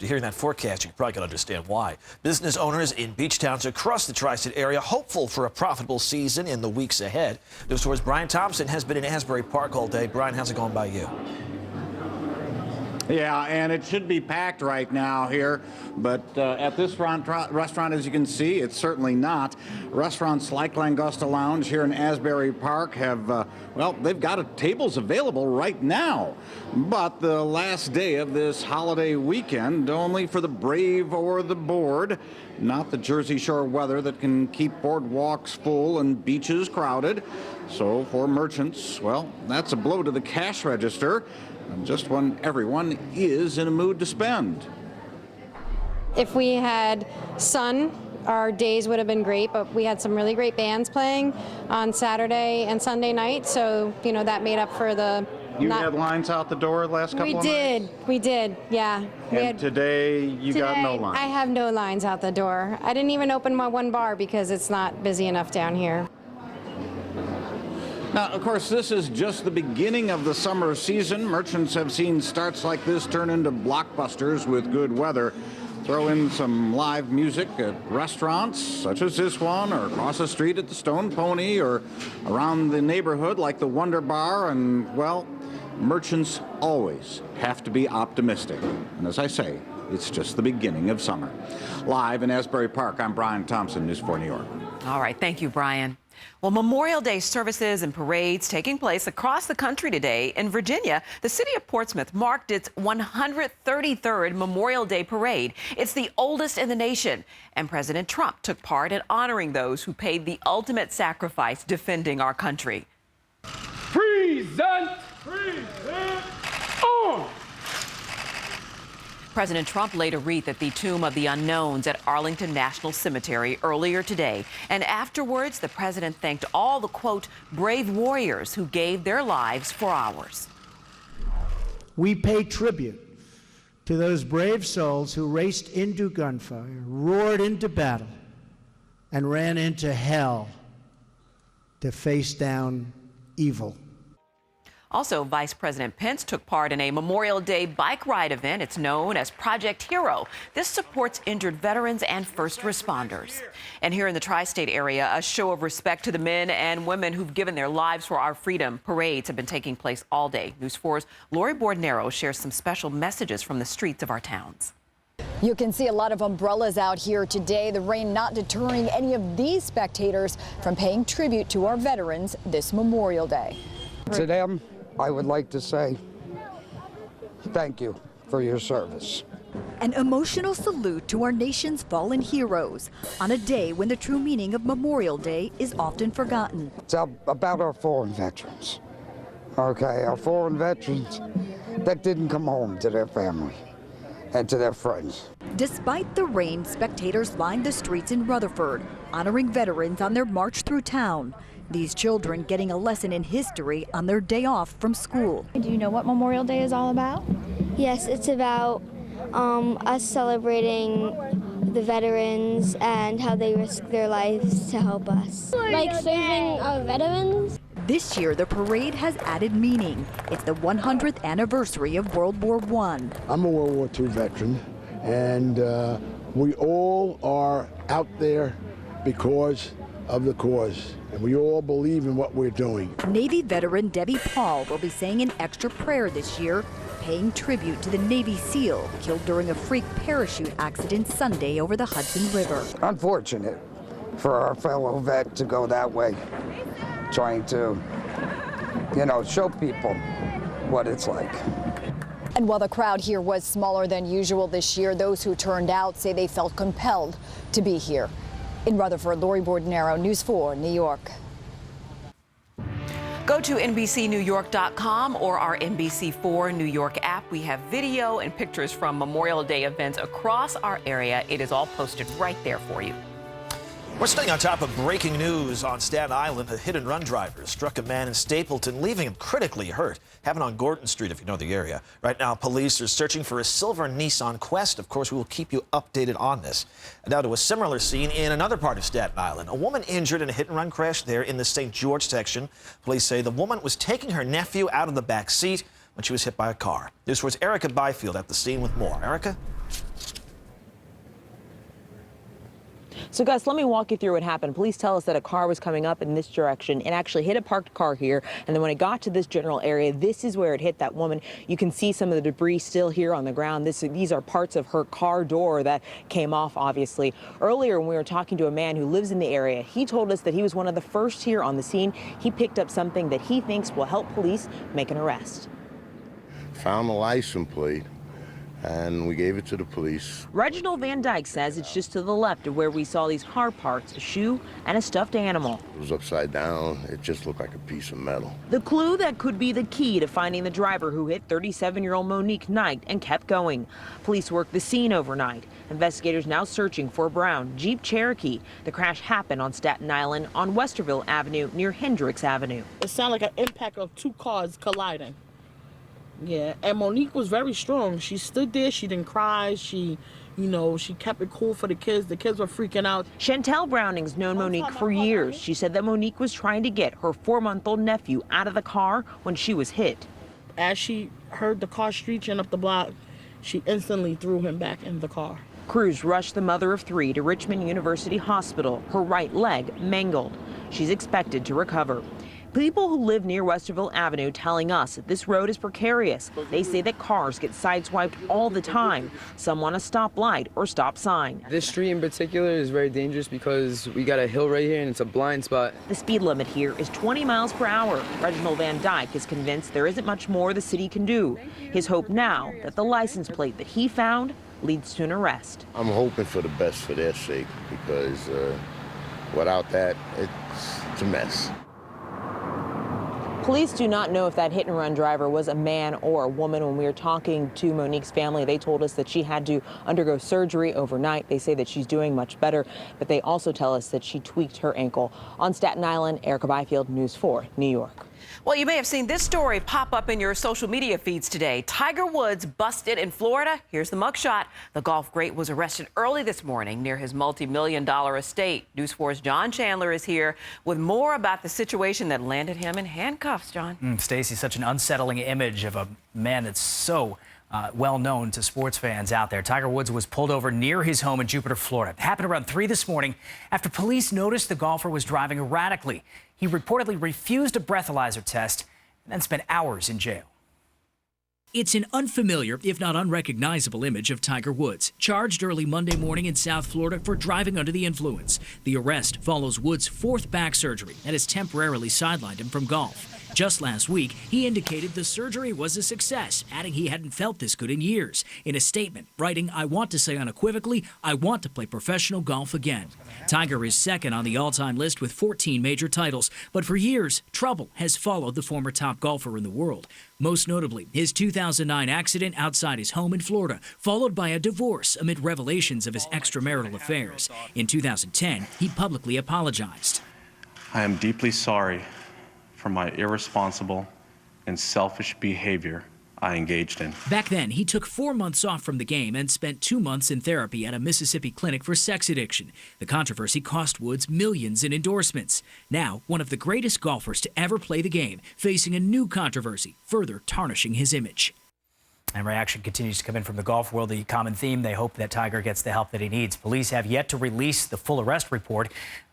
Hearing that forecast, you probably can understand why. Business owners in beach towns across the tri-state area hopeful for a profitable season in the weeks ahead. News 4's Brian Thompson has been in Asbury Park all day. Brian, how's it going by you? Yeah, and it should be packed right now here, but at this restaurant, as you can see, it's certainly not. Restaurants like Langosta Lounge here in Asbury Park have, well, they've got tables available right now. But the last day of this holiday weekend, only for the brave or the bored, not the Jersey Shore weather that can keep boardwalks full and beaches crowded. So for merchants, well, that's a blow to the cash register. Just when everyone is in a mood to spend. If we had sun, our days would have been great, but we had some really great bands playing on Saturday and Sunday night, so, you know, that made up for the... You had lines out the door the last couple of nights? We did, yeah. Today, you got no lines? I have no lines out the door. I didn't even open my one bar because it's not busy enough down here. Now, of course, this is just the beginning of the summer season. Merchants have seen starts like this turn into blockbusters with good weather. Throw in some live music at restaurants, such as this one, or across the street at the Stone Pony, or around the neighborhood like the Wonder Bar, and, well, merchants always have to be optimistic. And as I say, it's just the beginning of summer. Live in Asbury Park, I'm Brian Thompson, News 4 New York. All right, thank you, Brian. Well, Memorial Day services and parades taking place across the country today. In Virginia, the city of Portsmouth marked its 133rd Memorial Day parade. It's the oldest in the nation, and President Trump took part in honoring those who paid the ultimate sacrifice defending our country. Present! Present! On! President Trump laid a wreath at the Tomb of the Unknowns at Arlington National Cemetery earlier today. And afterwards, the president thanked all the, quote, brave warriors who gave their lives for ours. We pay tribute to those brave souls who raced into gunfire, roared into battle, and ran into hell to face down evil. Also, Vice President Pence took part in a Memorial Day bike ride event. It's known as Project Hero. This supports injured veterans and first responders. And here in the tri-state area, a show of respect to the men and women who've given their lives for our freedom. Parades have been taking place all day. News 4's Lori Bordnero shares some special messages from the streets of our towns. You can see a lot of umbrellas out here today. The rain not deterring any of these spectators from paying tribute to our veterans this Memorial Day. To them, I would like to say thank you for your service. An emotional salute to our nation's fallen heroes on a day when the true meaning of Memorial Day is often forgotten. It's about our foreign veterans. Okay, our foreign veterans that didn't come home to their family and to their friends. Despite the rain, spectators lined the streets in Rutherford, honoring veterans on their march through town. These children getting a lesson in history on their day off from school. Do you know what Memorial Day is all about? Yes, it's about us celebrating the veterans and how they risk their lives to help us. Like saving our veterans. This year, the parade has added meaning. It's the 100th anniversary of World War I. I'm a World War II veteran, and we all are out there because of the cause, and we all believe in what we're doing. Navy veteran Debbie Paul will be saying an extra prayer this year, paying tribute to the Navy SEAL killed during a freak parachute accident Sunday over the Hudson River. Unfortunate for our fellow vet to go that way, trying to, you know, show people what it's like. And while the crowd here was smaller than usual this year, those who turned out say they felt compelled to be here. In Rutherford, Lori Bordnero, News 4, New York. Go to NBCNewYork.com or our NBC4 New York app. We have video and pictures from Memorial Day events across our area. It is all posted right there for you. We're staying on top of breaking news on Staten Island. A hit-and-run driver struck a man in Stapleton, leaving him critically hurt. Happened on Gordon Street, if you know the area. Right now, police are searching for a silver Nissan Quest. Of course, we will keep you updated on this. And now to a similar scene in another part of Staten Island. A woman injured in a hit-and-run crash there in the St. George section. Police say the woman was taking her nephew out of the back seat when she was hit by a car. This was Erica Byfield at the scene with more. Erica? So Gus, let me walk you through what happened. Police tell us that a car was coming up in this direction and actually hit a parked car here. And then when it got to this general area, this is where it hit that woman. You can see some of the debris still here on the ground. These are parts of her car door that came off, obviously. Earlier, when we were talking to a man who lives in the area, he told us that he was one of the first here on the scene. He picked up something that he thinks will help police make an arrest. Found the license plate, and we gave it to the police. Reginald Van Dyke says it's just to the left of where we saw these hard parts, a shoe and a stuffed animal. It was upside down. It just looked like a piece of metal. The clue that could be the key to finding the driver who hit 37-year-old Monique Knight and kept going. Police worked the scene overnight. Investigators now searching for a brown Jeep Cherokee. The crash happened on Staten Island on Westerville Avenue near Hendricks Avenue. It sounded like an impact of two cars colliding. Yeah, and Monique was very strong. She stood there, she didn't cry, she kept it cool for the kids. The kids were freaking out. Chantel Browning's known Monique for years. She said that Monique was trying to get her 4-month-old nephew out of the car when she was hit. As she heard the car screeching up the block, she instantly threw him back in the car. Crews rushed the mother of 3 to Richmond University Hospital, her right leg mangled. She's expected to recover. People who live near Westerville Avenue telling us that this road is precarious. They say that cars get sideswiped all the time. Some want a stoplight or stop sign. This street in particular is very dangerous because we got a hill right here and it's a blind spot. The speed limit here is 20 miles per hour. Reginald Van Dyke is convinced there isn't much more the city can do. His hope now that the license plate that he found leads to an arrest. I'm hoping for the best for their sake because without that, it's a mess. Police do not know if that hit-and-run driver was a man or a woman. When we were talking to Monique's family, they told us that she had to undergo surgery overnight. They say that she's doing much better, but they also tell us that she tweaked her ankle. On Staten Island, Erica Byfield, News 4, New York. Well, you may have seen this story pop up in your social media feeds today. Tiger Woods busted in Florida. Here's the mugshot. The golf great was arrested early this morning near his multi-million-dollar estate. News 4's John Chandler is here with more about the situation that landed him in handcuffs, John. Stacey, such an unsettling image of a man that's so well known to sports fans out there. Tiger Woods was pulled over near his home in Jupiter, Florida. It happened around 3 this morning after police noticed the golfer was driving erratically. He reportedly refused a breathalyzer test and then spent hours in jail. It's an unfamiliar, if not unrecognizable, image of Tiger Woods, charged early Monday morning in South Florida for driving under the influence. The arrest follows Woods' 4th back surgery and has temporarily sidelined him from golf. Just last week, he indicated the surgery was a success, adding he hadn't felt this good in years. In a statement, writing, "I want to say unequivocally, I want to play professional golf again." Tiger is second on the all-time list with 14 major titles, but for years, trouble has followed the former top golfer in the world. Most notably, his 2009 accident outside his home in Florida, followed by a divorce amid revelations of his extramarital affairs. In 2010, he publicly apologized. "I am deeply sorry for my irresponsible and selfish behavior I engaged in." Back then, he took 4 months off from the game and spent 2 months in therapy at a Mississippi clinic for sex addiction. The controversy cost Woods millions in endorsements. Now, one of the greatest golfers to ever play the game, facing a new controversy, further tarnishing his image. And reaction continues to come in from the golf world. The common theme, they hope that Tiger gets the help that he needs. Police have yet to release the full arrest report.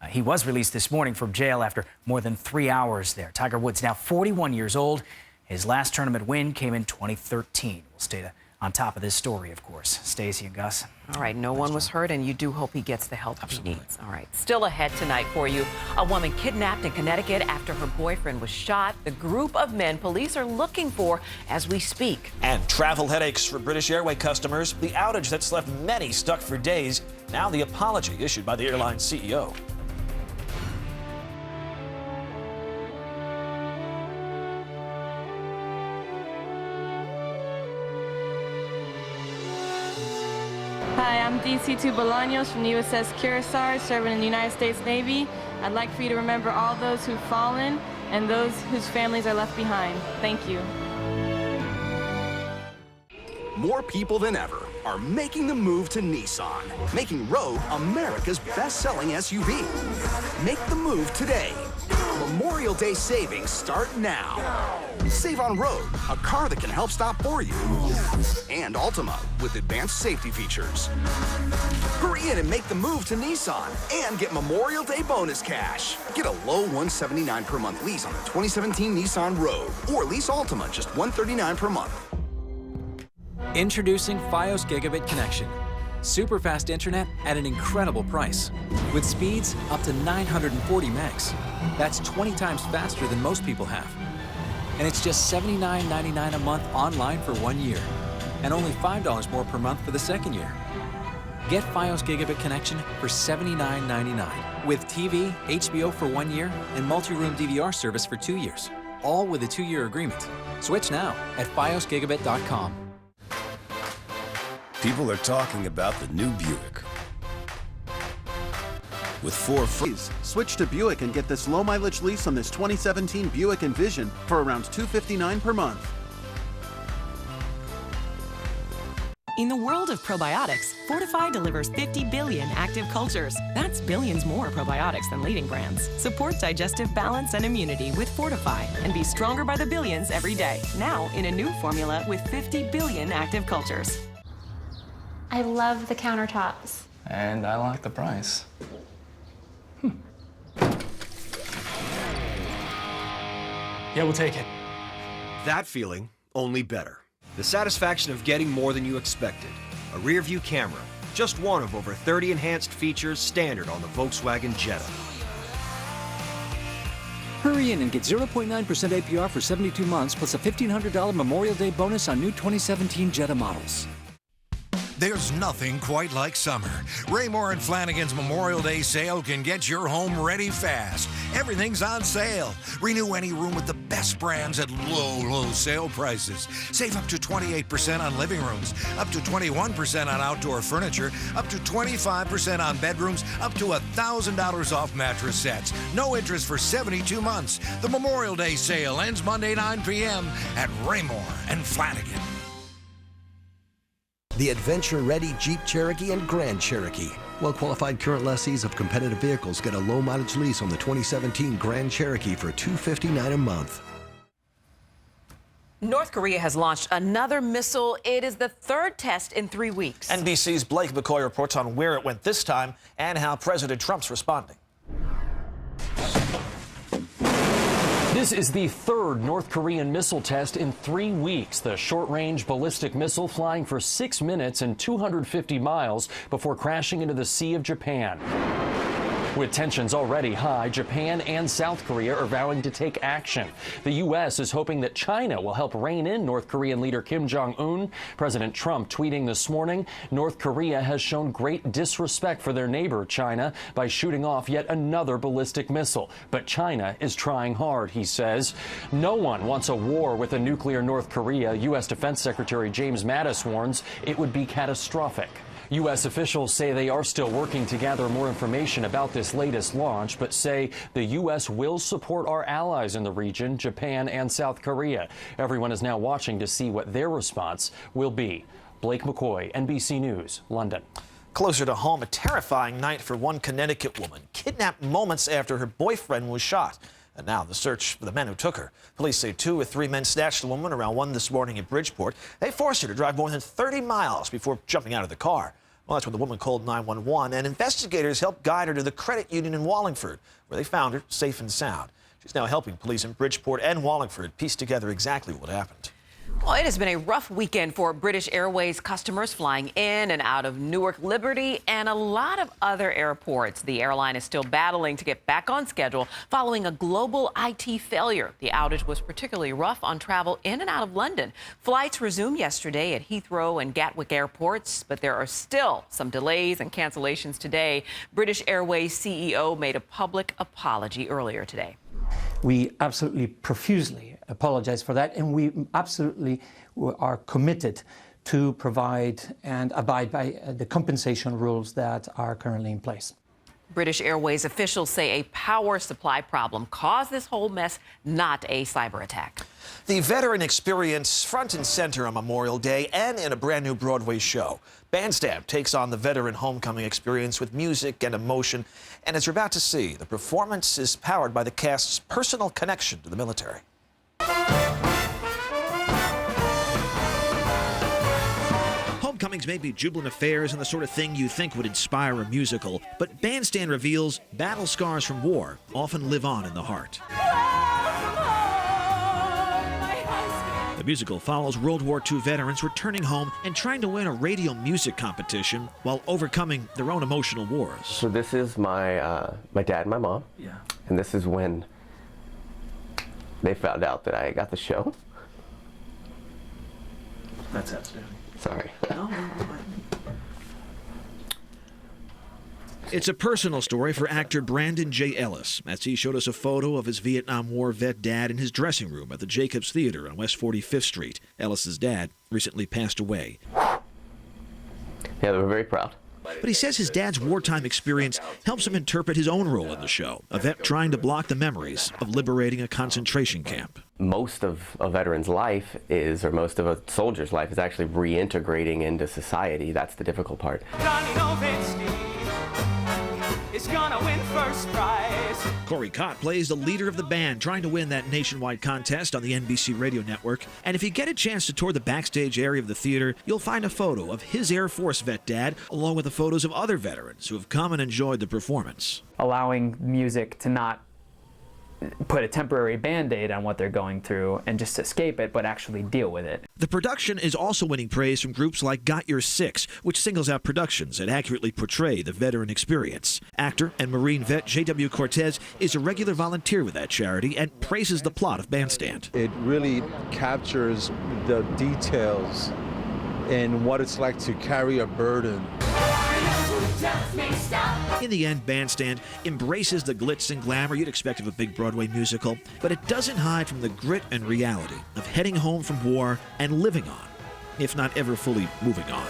He was released this morning from jail after more than 3 hours there. Tiger Woods, now 41 years old. His last tournament win came in 2013. We'll stay on top of this story, of course. Stacey and Gus. All right, no one was hurt, and you do hope he gets the help he needs. All right, still ahead tonight for you. A woman kidnapped in Connecticut after her boyfriend was shot. The group of men police are looking for as we speak. And travel headaches for British Airways customers. The outage that's left many stuck for days. Now the apology issued by the airline's CEO. Hi, I'm DC2 Bolaños from the USS Curacao, serving in the United States Navy. I'd like for you to remember all those who've fallen and those whose families are left behind. Thank you. More people than ever are making the move to Nissan, making Rogue America's best-selling SUV. Make the move today. Memorial Day savings start now. Save on road, a car that can help stop for you. And Altima with advanced safety features. Hurry in and make the move to Nissan and get Memorial Day bonus cash. Get a low $179 per month lease on the 2017 Nissan Rogue or lease Altima just $139 per month. Introducing Fios Gigabit Connection. Super fast internet at an incredible price. With speeds up to 940 megs. That's 20 times faster than most people have. And it's just $79.99 a month online for 1 year. And only $5 more per month for the second year. Get Fios Gigabit Connection for $79.99. With TV, HBO for 1 year, and multi-room DVR service for 2 years. All with a 2-year agreement. Switch now at fiosgigabit.com. People are talking about the new Buick. With 4 free. Switch to Buick and get this low-mileage lease on this 2017 Buick Envision for around $259 per month. In the world of probiotics, Fortify delivers 50 billion active cultures. That's billions more probiotics than leading brands. Support digestive balance and immunity with Fortify and be stronger by the billions every day. Now in a new formula with 50 billion active cultures. I love the countertops. And I like the price. Yeah, we'll take it. That feeling, only better. The satisfaction of getting more than you expected. A rear view camera, just one of over 30 enhanced features standard on the Volkswagen Jetta. Hurry in and get 0.9% APR for 72 months plus a $1,500 Memorial Day bonus on new 2017 Jetta models. There's nothing quite like summer. Raymore and Flanagan's Memorial Day sale can get your home ready fast. Everything's on sale. Renew any room with the best brands at low sale prices. Save up to 28% on living rooms, up to 21% on outdoor furniture, up to 25% on bedrooms, up to $1,000 off mattress sets. No interest for 72 months. The Memorial Day sale ends Monday 9 p.m. at Raymore and Flanagan. The adventure-ready Jeep Cherokee and Grand Cherokee. Well-qualified current lessees of competitive vehicles get a low-mileage lease on the 2017 Grand Cherokee for $259 a month. North Korea has launched another missile. It is the third test in 3 weeks. NBC's Blake McCoy reports on where it went this time and how President Trump's responding. This is the third North Korean missile test in 3 weeks. The short-range ballistic missile flying for 6 minutes and 250 miles before crashing into the Sea of Japan. With tensions already high, Japan and South Korea are vowing to take action. The U.S. is hoping that China will help rein in North Korean leader Kim Jong-un. President Trump tweeting this morning, North Korea has shown great disrespect for their neighbor, China, by shooting off yet another ballistic missile. But China is trying hard, he says. No one wants a war with a nuclear North Korea. U.S. Defense Secretary James Mattis warns it would be catastrophic. U.S. officials say they are still working to gather more information about this latest launch, but say the U.S. will support our allies in the region, Japan and South Korea. Everyone is now watching to see what their response will be. Blake McCoy, NBC News, London. Closer to home, a terrifying night for one Connecticut woman, kidnapped moments after her boyfriend was shot. And now the search for the men who took her. Police say 2 or 3 men snatched the woman around 1 this morning in Bridgeport. They forced her to drive more than 30 miles before jumping out of the car. Well, that's when the woman called 911, and investigators helped guide her to the credit union in Wallingford, where they found her safe and sound. She's now helping police in Bridgeport and Wallingford piece together exactly what happened. Well, it has been a rough weekend for British Airways customers flying in and out of Newark Liberty and a lot of other airports. The airline is still battling to get back on schedule following a global IT failure. The outage was particularly rough on travel in and out of London. Flights resumed yesterday at Heathrow and Gatwick airports, but there are still some delays and cancellations today. British Airways CEO made a public apology earlier today. We absolutely profusely apologize for that, and we absolutely are committed to provide and abide by the compensation rules that are currently in place. British Airways officials say a power supply problem caused this whole mess, not a cyber attack. The veteran experience front and center on Memorial Day and in a brand new Broadway show. Bandstand takes on the veteran homecoming experience with music and emotion. And as you're about to see, the performance is powered by the cast's personal connection to the military. Homecomings may be jubilant affairs and the sort of thing you think would inspire a musical, but Bandstand reveals battle scars from war often live on in the heart. The musical follows World War II veterans returning home and trying to win a radio music competition while overcoming their own emotional wars. So this is my my dad and my mom. Yeah. And this is when they found out that I got the show. That's outstanding. Sorry. It's a personal story for actor Brandon J. Ellis, as he showed us a photo of his Vietnam War vet dad in his dressing room at the Jacobs Theater on West 45th Street. Ellis's dad recently passed away. Yeah, they were very proud. But he says his dad's wartime experience helps him interpret his own role in the show, a vet trying to block the memories of liberating a concentration camp. Most of a veteran's life is, or most of a soldier's life is actually reintegrating into society. That's the difficult part. Is gonna win first prize. Corey Cott plays the leader of the band trying to win that nationwide contest on the NBC radio network. And if you get a chance to tour the backstage area of the theater, you'll find a photo of his Air Force vet dad, along with the photos of other veterans who have come and enjoyed the performance. Allowing music to not put a temporary Band-Aid on what they're going through and just escape it, but actually deal with it. The production is also winning praise from groups like Got Your Six, which singles out productions that accurately portray the veteran experience. Actor and Marine vet J.W. Cortez is a regular volunteer with that charity and praises the plot of Bandstand. It really captures the details and what it's like to carry a burden. In the end, Bandstand embraces the glitz and glamour you'd expect of a big Broadway musical, but it doesn't hide from the grit and reality of heading home from war and living on, if not ever fully moving on.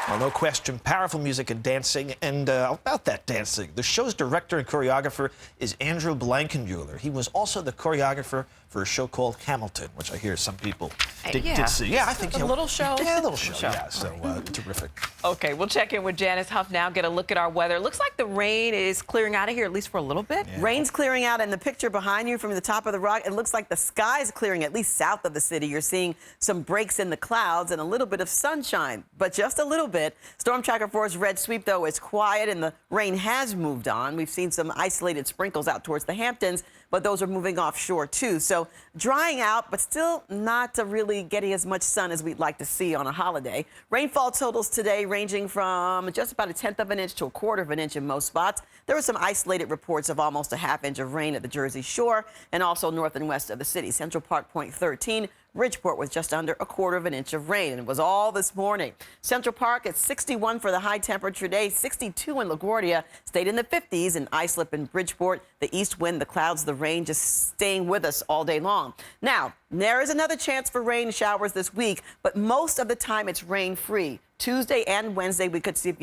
Well, no question, powerful music and dancing. And about that dancing, the show's director and choreographer is Andrew Blankenbuehler. He was also the choreographer for a show called Hamilton, which I hear some people did see. Yeah, I think a little show. Yeah, a little show. Yeah, so terrific. Okay, we'll check in with Janice Huff now, get a look at our weather. Looks like the rain is clearing out of here, at least for a little bit. Yeah. Rain's clearing out, and the picture behind you from the top of the rock, it looks like the sky's clearing, at least south of the city. You're seeing some breaks in the clouds and a little bit of sunshine, but just a little bit. Storm Tracker 4's red sweep, though, is quiet, and the rain has moved on. We've seen some isolated sprinkles out towards the Hamptons, but those are moving offshore, too. So drying out, but still not really getting as much sun as we'd like to see on a holiday. Rainfall totals today ranging from just about 1/10 of an inch to 1/4 of an inch in most spots. There were some isolated reports of almost 1/2 inch of rain at the Jersey Shore and also north and west of the city. Central Park, 0.13. Bridgeport was just under 1/4 of an inch of rain, and it was all this morning. Central Park at 61 for the high temperature day, 62 in LaGuardia, stayed in the 50s in Islip and Bridgeport. The east wind, the clouds, the rain just staying with us all day long. Now, there is another chance for rain showers this week, but most of the time it's rain-free. Tuesday and Wednesday, we could see a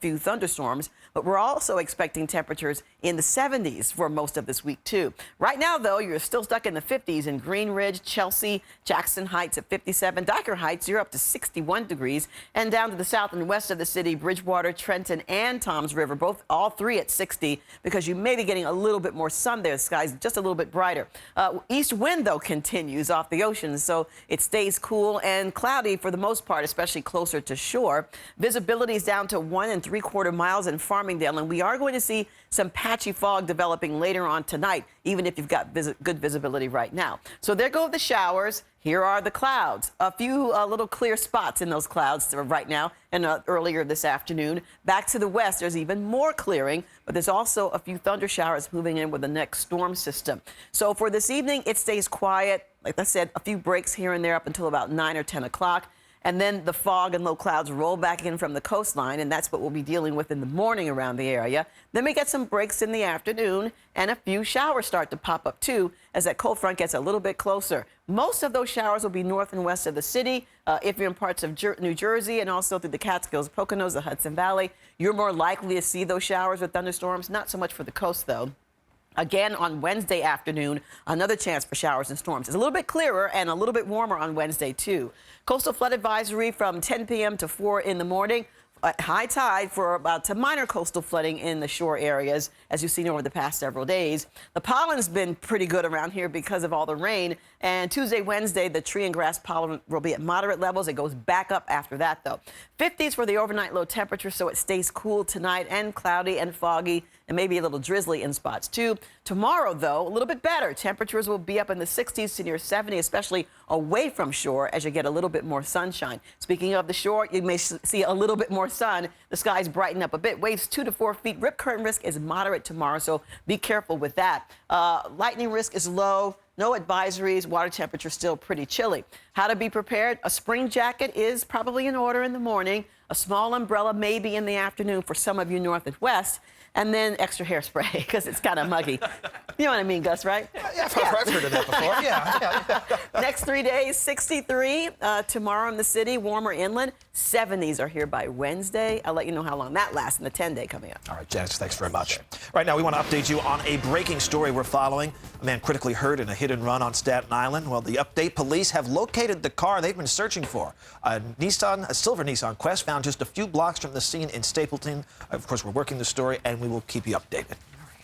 few thunderstorms, but we're also expecting temperatures in the 70s for most of this week, too. Right now, though, you're still stuck in the 50s in Green Ridge, Chelsea, Jackson Heights at 57. Dyker Heights, you're up to 61 degrees. And down to the south and west of the city, Bridgewater, Trenton, and Toms River, all three at 60, because you may be getting a little bit more sun there. The sky's just a little bit brighter. East wind, though, continues off the ocean, so it stays cool and cloudy for the most part, especially closer to shore. Visibility is down to 1 3/4 miles in Farmingdale, and we are going to see some patchy fog developing later on tonight, even if you've got good visibility right now. So there go the showers. Here are the clouds. A few little clear spots in those clouds right now and earlier this afternoon. Back to the west, there's even more clearing, but there's also a few thunder showers moving in with the next storm system. So for this evening, it stays quiet. Like I said, a few breaks here and there up until about 9 or 10 o'clock. And then the fog and low clouds roll back in from the coastline, and that's what we'll be dealing with in the morning around the area. Then we get some breaks in the afternoon, and a few showers start to pop up, too, as that cold front gets a little bit closer. Most of those showers will be north and west of the city. If you're in parts of New Jersey and also through the Catskills, Poconos, the Hudson Valley, you're more likely to see those showers with thunderstorms. Not so much for the coast, though. Again, on Wednesday afternoon, another chance for showers and storms. It's a little bit clearer and a little bit warmer on Wednesday, too. Coastal flood advisory from 10 p.m. to 4 in the morning. High tide for about to minor coastal flooding in the shore areas. as you've seen over the past several days. The pollen's been pretty good around here because of all the rain. And Tuesday, Wednesday, the tree and grass pollen will be at moderate levels. It goes back up after that, though. 50s for the overnight low temperature, so it stays cool tonight, and cloudy and foggy, and maybe a little drizzly in spots, too. Tomorrow, though, a little bit better. Temperatures will be up in the 60s to near 70, especially away from shore as you get a little bit more sunshine. Speaking of the shore, you may see a little bit more sun. The skies brighten up a bit. Waves 2 to 4 feet. Rip current risk is moderate tomorrow, so be careful with that. Lightning risk is low. No advisories. Water temperature still pretty chilly. How to be prepared? A spring jacket is probably in order in the morning. A small umbrella maybe in the afternoon for some of you north and west. And then extra hairspray because it's kind of muggy. You know what I mean, Gus, right? Yeah, I've heard of that before. Yeah. Next 3 days, 63 tomorrow in the city, warmer inland. 70s are here by Wednesday. I'll let you know how long that lasts in the 10-day coming up. All right, Janice, thanks very much. Right now, we want to update you on a breaking story we're following. A man critically hurt in a hit and run on Staten Island. Well, the update, police have located the car they've been searching for. A silver Nissan Quest found just a few blocks from the scene in Stapleton. Of course, we're working the story, and we will keep you updated.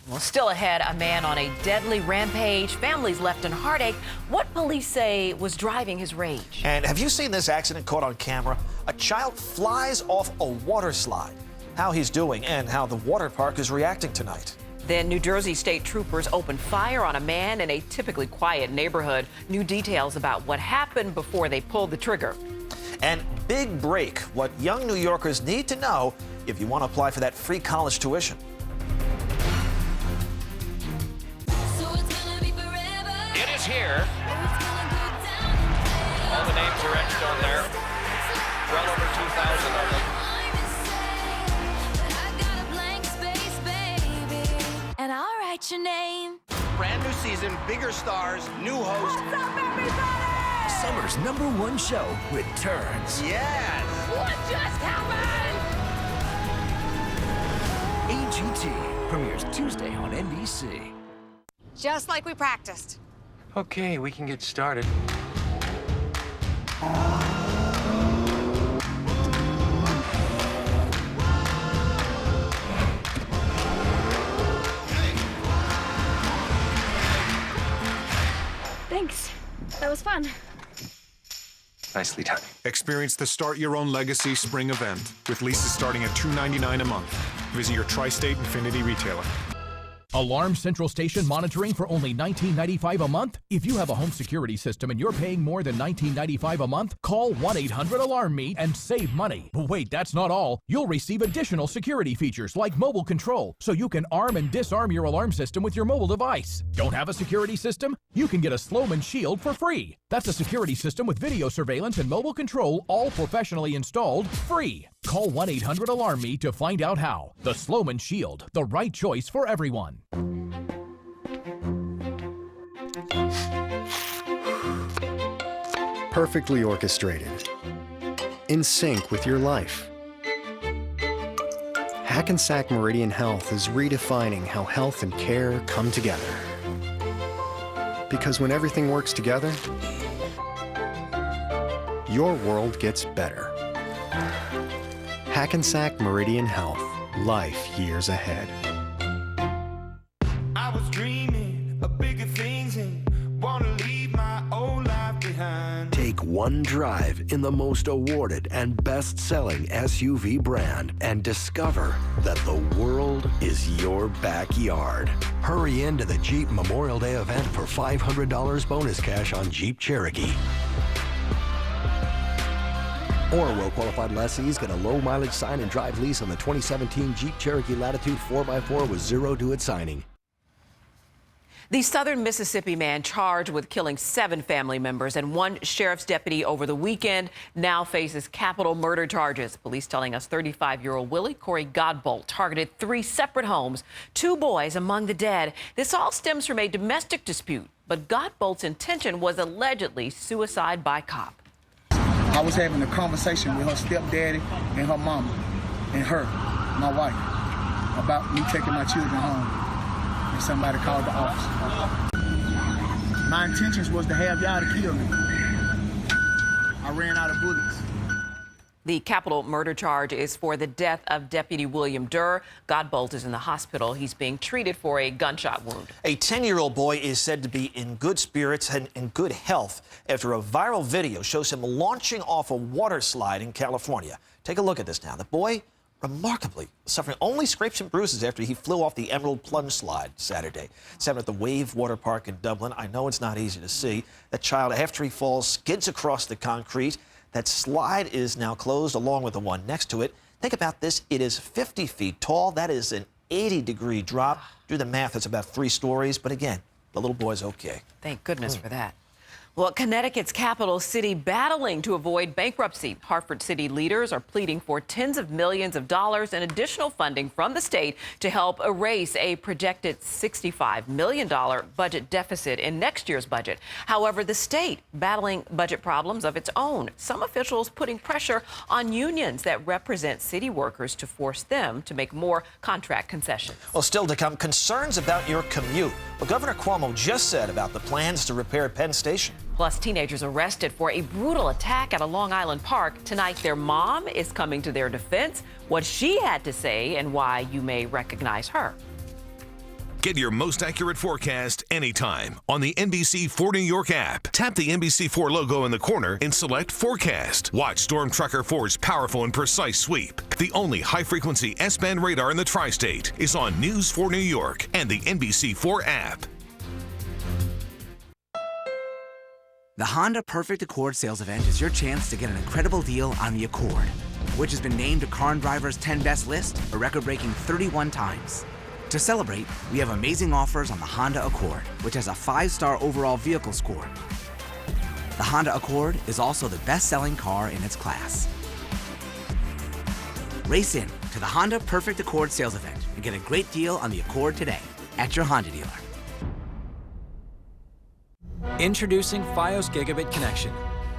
Well, still ahead, a man on a deadly rampage. Families left in heartache. What police say was driving his rage. And have you seen this accident caught on camera? A child flies off a water slide. How he's doing and how the water park is reacting tonight. Then New Jersey state troopers opened fire on a man in a typically quiet neighborhood. New details about what happened before they pulled the trigger. And big break, what young New Yorkers need to know if you want to apply for that free college tuition. It is here. All the names are etched on there. Well over 2,000 of them. And I'll write your name. Brand new season, bigger stars, new host. What's up, everybody? Summer's #1 show returns. Yes! What just happened? AGT premieres Tuesday on NBC. Just like we practiced. Okay, we can get started. Thanks. That was fun. Nicely done. Experience the Start Your Own Legacy spring event with leases starting at $299 a month. Visit your Tri-State Infinity retailer. Alarm Central Station monitoring for only $19.95 a month? If you have a home security system and you're paying more than $19.95 a month, call 1-800-ALARM-ME and save money. But wait, that's not all. You'll receive additional security features like mobile control, so you can arm and disarm your alarm system with your mobile device. Don't have a security system? You can get a Sloman Shield for free. That's a security system with video surveillance and mobile control, all professionally installed, free. Call 1-800-ALARM-ME to find out how. The Sloman Shield, the right choice for everyone. Perfectly orchestrated. In sync with your life. Hackensack Meridian Health is redefining how health and care come together. Because when everything works together, your world gets better. Hackensack Meridian Health. Life years ahead. I was dreaming of bigger things and wanna leave my old life behind. Take one drive in the most awarded and best-selling SUV brand and discover that the world is your backyard. Hurry into the Jeep Memorial Day event for $500 bonus cash on Jeep Cherokee. Or well-qualified lessees get a low-mileage sign and drive lease on the 2017 Jeep Cherokee Latitude 4x4 with 0 due at signing. The southern Mississippi man charged with killing 7 family members and 1 sheriff's deputy over the weekend now faces capital murder charges. Police telling us 35-year-old Willie Corey Godbolt targeted 3 separate homes, 2 boys among the dead. This all stems from a domestic dispute, but Godbolt's intention was allegedly suicide by cop. I was having a conversation with her stepdaddy and her mama and her, my wife, about me taking my children home. And somebody called the officer. My intentions was to have y'all to kill me. I ran out of bullets. The capital murder charge is for the death of Deputy William Durr. Godbolt is in the hospital. He's being treated for a gunshot wound. A 10-year-old boy is said to be in good spirits and in good health after a viral video shows him launching off a water slide in California. Take a look at this now. The boy, remarkably, suffering only scrapes and bruises after he flew off the Emerald Plunge slide Saturday. It's happened at the Wave Water Park in Dublin. I know it's not easy to see. That child, after he falls, skids across the concrete. That slide is now closed along with the one next to it. Think about this. It is 50 feet tall. That is an 80-degree drop. Do the math. It's about 3 stories. But again, the little boy's okay. Thank goodness for that. Well, Connecticut's capital city battling to avoid bankruptcy. Hartford City leaders are pleading for tens of millions of dollars in additional funding from the state to help erase a projected $65 million budget deficit in next year's budget. However, the state battling budget problems of its own. Some officials putting pressure on unions that represent city workers to force them to make more contract concessions. Well, still to come, concerns about your commute. Well, Governor Cuomo just said about the plans to repair Penn Station. Plus, teenagers arrested for a brutal attack at a Long Island park. Tonight, their mom is coming to their defense. What she had to say and why you may recognize her. Get your most accurate forecast anytime on the NBC4 New York app. Tap the NBC4 logo in the corner and select Forecast. Watch Storm Tracker 4's powerful and precise sweep. The only high-frequency S-band radar in the tri-state is on NEWS-4 New York and the NBC4 app. The Honda Perfect Accord sales event is your chance to get an incredible deal on the Accord, which has been named to Car and Driver's 10 Best list a record-breaking 31 times. To celebrate, we have amazing offers on the Honda Accord, which has a 5-star overall vehicle score. The Honda Accord is also the best-selling car in its class. Race in to the Honda Perfect Accord sales event and get a great deal on the Accord today at your Honda dealer. Introducing Fios Gigabit Connection.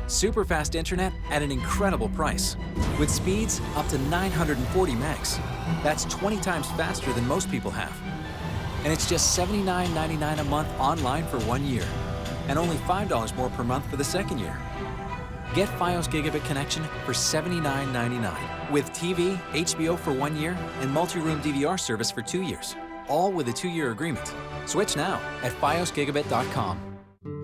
Super fast internet at an incredible price. With speeds up to 940 megs. That's 20 times faster than most people have. And it's just $79.99 a month online for 1 year. And only $5 more per month for the second year. Get Fios Gigabit Connection for $79.99. With TV, HBO for 1 year, and multi-room DVR service for 2 years. All with a 2-year agreement. Switch now at fiosgigabit.com.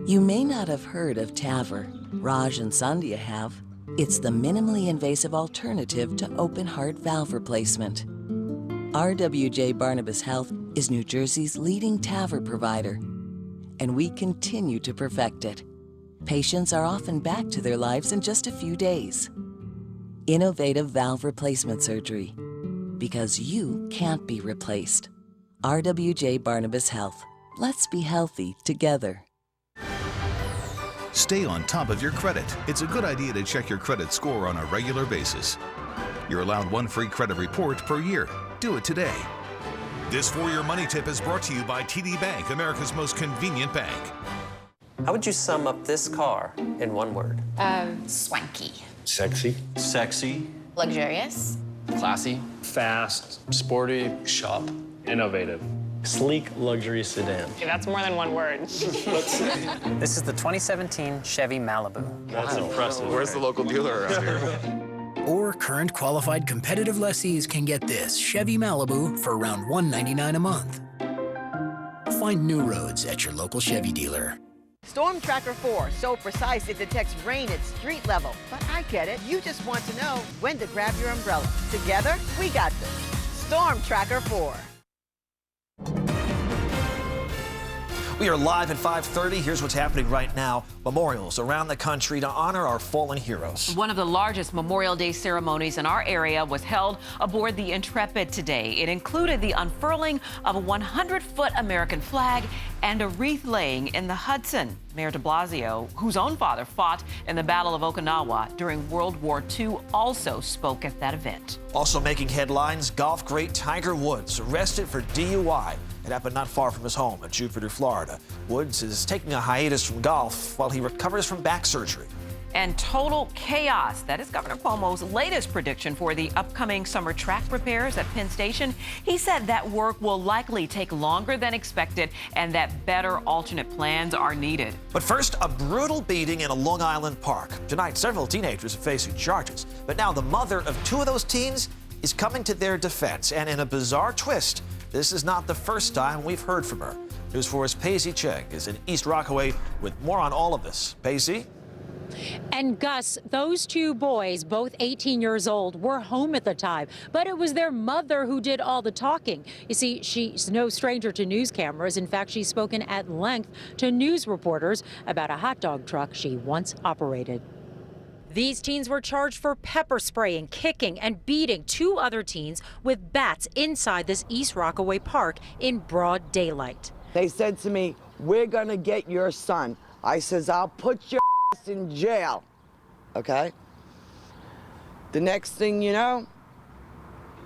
You may not have heard of TAVR. Raj and Sandhya have. It's the minimally invasive alternative to open heart valve replacement. RWJ Barnabas Health is New Jersey's leading TAVR provider, and we continue to perfect it. Patients are often back to their lives in just a few days. Innovative valve replacement surgery, because you can't be replaced. RWJ Barnabas Health. Let's be healthy together. Stay on top of your credit. It's a good idea to check your credit score on a regular basis. You're allowed 1 free credit report per year. Do it today. This 4-Year Money Tip is brought to you by TD Bank, America's most convenient bank. How would you sum up this car in 1 word? Swanky. Sexy. Sexy. Luxurious. Classy. Fast. Sporty. Sharp. Innovative. Sleek luxury sedan. Okay, that's more than 1 word. Let's see. This is the 2017 Chevy Malibu. That's impressive. Where's the local dealer around here? Or current qualified competitive lessees can get this Chevy Malibu for around $199 a month. Find new roads at your local Chevy dealer. Storm Tracker 4, so precise it detects rain at street level. But I get it. You just want to know when to grab your umbrella. Together, we got this. Storm Tracker 4. We are live at 5:30. Here's what's happening right now. Memorials around the country to honor our fallen heroes. One of the largest Memorial Day ceremonies in our area was held aboard the Intrepid today. It included the unfurling of a 100-foot American flag and a wreath laying in the Hudson. Mayor de Blasio, whose own father fought in the Battle of Okinawa during World War II, also spoke at that event. Also making headlines, golf great Tiger Woods arrested for DUI. It happened not far from his home at Jupiter, Florida. Woods is taking a hiatus from golf while he recovers from back surgery. And total chaos. That is Governor Cuomo's latest prediction for the upcoming summer track repairs at Penn Station. He said that work will likely take longer than expected and that better alternate plans are needed. But first, a brutal beating in a Long Island park. Tonight, several teenagers are facing charges. But now the mother of two of those teens is coming to their defense. And in a bizarre twist, this is not the first time we've heard from her. News 4's Paisley Cheng is in East Rockaway with more on all of this. Paisley? And Gus, those two boys, both 18 years old, were home at the time, but it was their mother who did all the talking. You see, she's no stranger to news cameras. In fact, she's spoken at length to news reporters about a hot dog truck she once operated. These teens were charged for pepper spraying, kicking, and beating two other teens with bats inside this East Rockaway park in broad daylight. They said to me, "We're gonna get your son." I says, "I'll put your in jail." Okay? The next thing you know,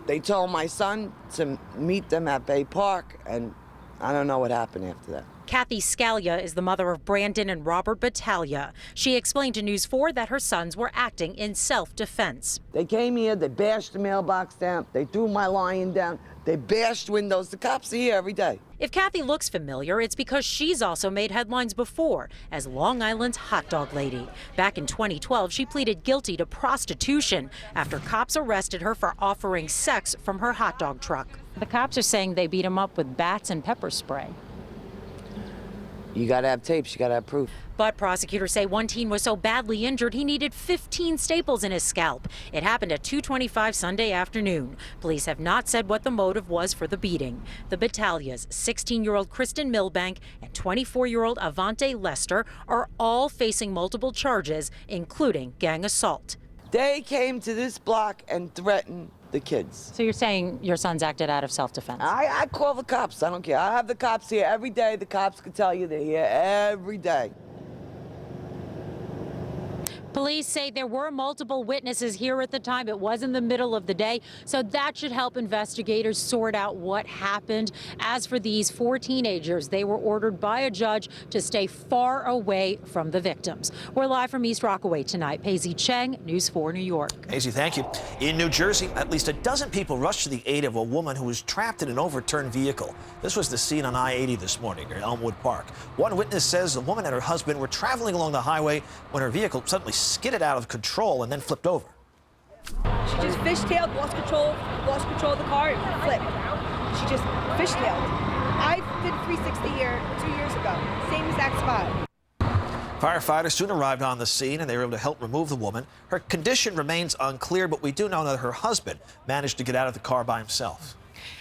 they told my son to meet them at Bay Park, and I don't know what happened after that. Kathy Scalia is the mother of Brandon and Robert Battaglia. She explained to News 4 that her sons were acting in self-defense. They came here, they bashed the mailbox down, they threw my lion down, they bashed windows. The cops are here every day. If Kathy looks familiar, it's because she's also made headlines before as Long Island's hot dog lady. Back in 2012, she pleaded guilty to prostitution after cops arrested her for offering sex from her hot dog truck. The cops are saying they beat him up with bats and pepper spray. You gotta have tapes, you gotta have proof. But prosecutors say one teen was so badly injured he needed 15 staples in his scalp. It happened at 2:25 Sunday afternoon. Police have not said what the motive was for the beating. The Battaglias, 16-year-old Kristen Milbank and 24-year-old Avante Lester, are all facing multiple charges, including gang assault. They came to this block and threatened the kids. So you're saying your sons acted out of self-defense? I call the cops, I don't care. I have the cops here every day. The cops can tell you they're here every day. Police say there were multiple witnesses here at the time. It was in the middle of the day, so that should help investigators sort out what happened. As for these four teenagers, they were ordered by a judge to stay far away from the victims. We're live from East Rockaway tonight. Paisley Cheng, News 4 New York. Paisley, thank you. In New Jersey, at least a dozen people rushed to the aid of a woman who was trapped in an overturned vehicle. This was the scene on I-80 this morning near Elmwood Park. One witness says the woman and her husband were traveling along the highway when her vehicle suddenly skidded out of control and then flipped over. She just fishtailed, lost control of the car, and flipped. She just fishtailed. I did 360 here 2 years ago, same exact spot. Firefighters soon arrived on the scene and they were able to help remove the woman. Her condition remains unclear, but we do know that her husband managed to get out of the car by himself.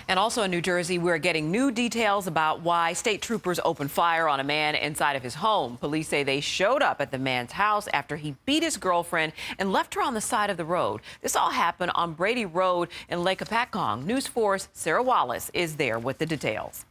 And also in New Jersey, we're getting new details about why state troopers opened fire on a man inside of his home. Police say they showed up at the man's house after he beat his girlfriend and left her on the side of the road. This all happened on Brady Road in Lake Apatcong. News 4's Sarah Wallace is there with the details.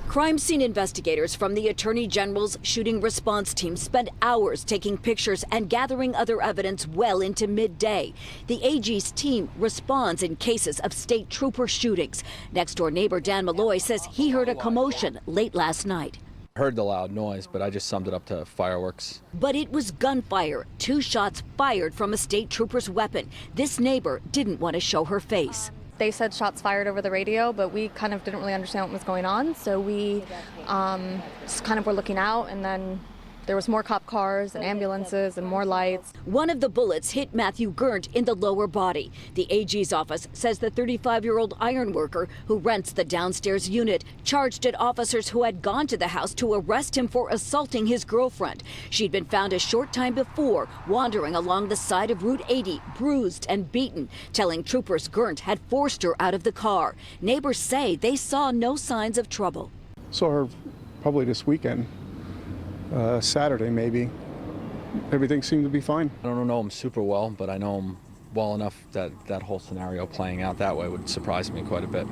Crime scene investigators from the Attorney General's shooting response team spent hours taking pictures and gathering other evidence well into midday. The AG's team responds in cases of state trooper shootings. Next-door neighbor Dan Malloy says he heard a commotion late last night. Heard the loud noise, but I just summed it up to fireworks. But it was gunfire, 2 shots fired from a state trooper's weapon. This neighbor didn't want to show her face. They said shots fired over the radio, but we kind of didn't really understand what was going on. So we just kind of were looking out, and then there was more cop cars and ambulances and more lights. One of the bullets hit Matthew Gerndt in the lower body. The AG's office says the 35-year-old iron worker who rents the downstairs unit charged at officers who had gone to the house to arrest him for assaulting his girlfriend. She'd been found a short time before wandering along the side of Route 80, bruised and beaten, telling troopers Gerndt had forced her out of the car. Neighbors say they saw no signs of trouble. Saw her probably this weekend. Saturday maybe. Everything seemed to be fine. I don't know him super well, but I know him well enough that that whole scenario playing out that way would surprise me quite a bit.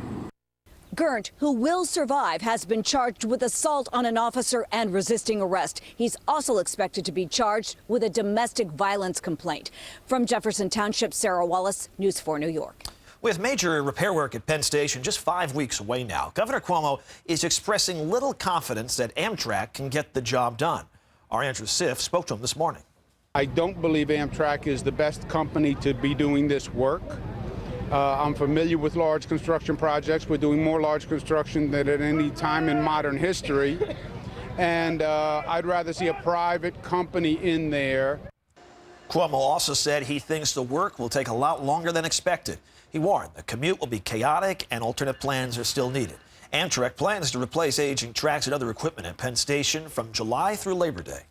Gerndt, who will survive, has been charged with assault on an officer and resisting arrest. He's also expected to be charged with a domestic violence complaint. From Jefferson Township, Sarah Wallace, News 4 New York. With major repair work at Penn Station just 5 weeks away now, Governor Cuomo is expressing little confidence that Amtrak can get the job done. Our Andrew Siff spoke to him this morning. I don't believe Amtrak is the best company to be doing this work. I'm familiar with large construction projects. We're doing more large construction than at any time in modern history. And I'd rather see a private company in there. Cuomo also said he thinks the work will take a lot longer than expected. He warned the commute will be chaotic and alternate plans are still needed. Amtrak plans to replace aging tracks and other equipment at Penn Station from July through Labor Day.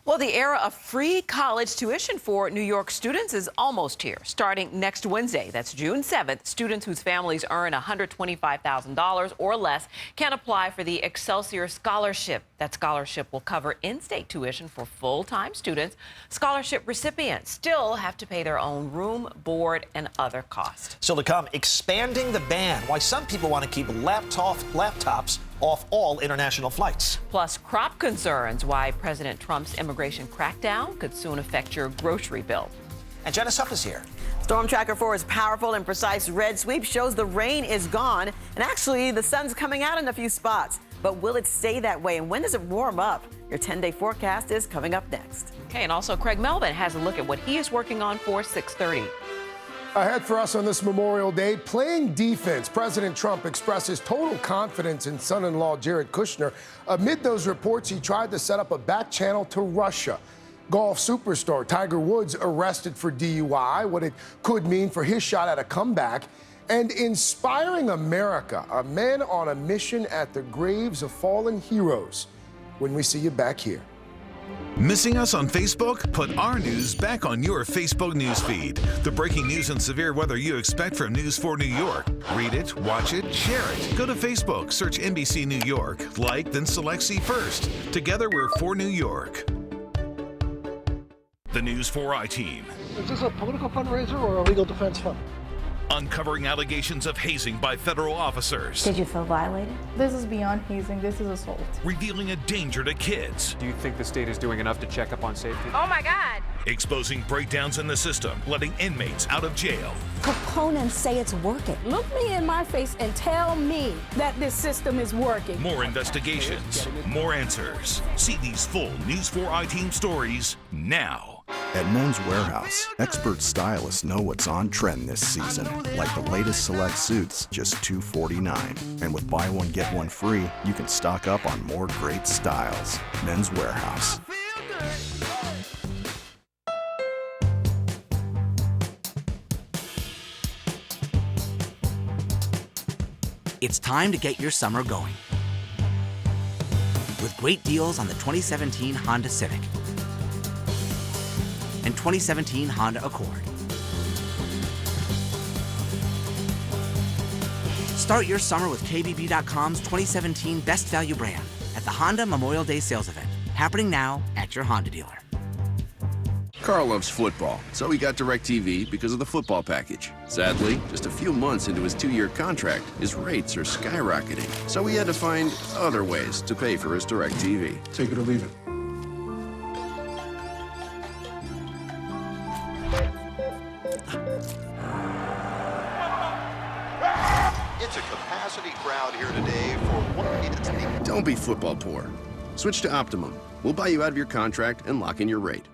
Well, the era of free college tuition for New York students is almost here. Starting next Wednesday, that's June 7th, students whose families earn $125,000 or less can apply for the Excelsior Scholarship. That scholarship will cover in-state tuition for full-time students. Scholarship recipients still have to pay their own room, board, and other costs. Still to come, expanding the ban, why some people want to keep laptops off all international flights. Plus, crop concerns, why President Trump's immigration crackdown could soon affect your grocery bill. And Janice Huff is here. Storm Tracker 4's powerful and precise red sweep shows the rain is gone, and actually the sun's coming out in a few spots. But will it stay that way, and when does it warm up? Your 10-day forecast is coming up next. Okay, and also Craig Melvin has a look at what he is working on for 6:30. Ahead for us on this Memorial Day, playing defense. President Trump expresses total confidence in son-in-law Jared Kushner. Amid those reports, he tried to set up a back channel to Russia. Golf superstar Tiger Woods arrested for DUI, what it could mean for his shot at a comeback. And inspiring America, a man on a mission at the graves of fallen heroes. When we see you back here. Missing us on Facebook? Put our news back on your Facebook news feed. The breaking news and severe weather you expect from News 4 New York. Read it, watch it, share it. Go to Facebook, search NBC New York, like, then select See First. Together, we're 4 New York. The News 4i team. Is this a political fundraiser or a legal defense fund? Uncovering allegations of hazing by federal officers. Did you feel violated? This is beyond hazing. This is assault. Revealing a danger to kids. Do you think the state is doing enough to check up on safety? Oh my God! Exposing breakdowns in the system, letting inmates out of jail. Proponents say it's working. Look me in my face and tell me that this system is working. More investigations, more answers. See these full News 4i team stories now. At Men's Warehouse, expert stylists know what's on trend this season, like the latest select suits, just $249. And with buy one, get one free, you can stock up on more great styles. Men's Warehouse. It's time to get your summer going with great deals on the 2017 Honda Civic and 2017 Honda Accord. Start your summer with KBB.com's 2017 Best Value Brand at the Honda Memorial Day sales event, happening now at your Honda dealer. Carl loves football, so he got DirecTV because of the football package. Sadly, just a few months into his 2-year contract, his rates are skyrocketing, so he had to find other ways to pay for his DirecTV. Take it or leave it. It's a capacity crowd here today for what it's named. Don't be football poor. Switch to Optimum. We'll buy you out of your contract and lock in your rate.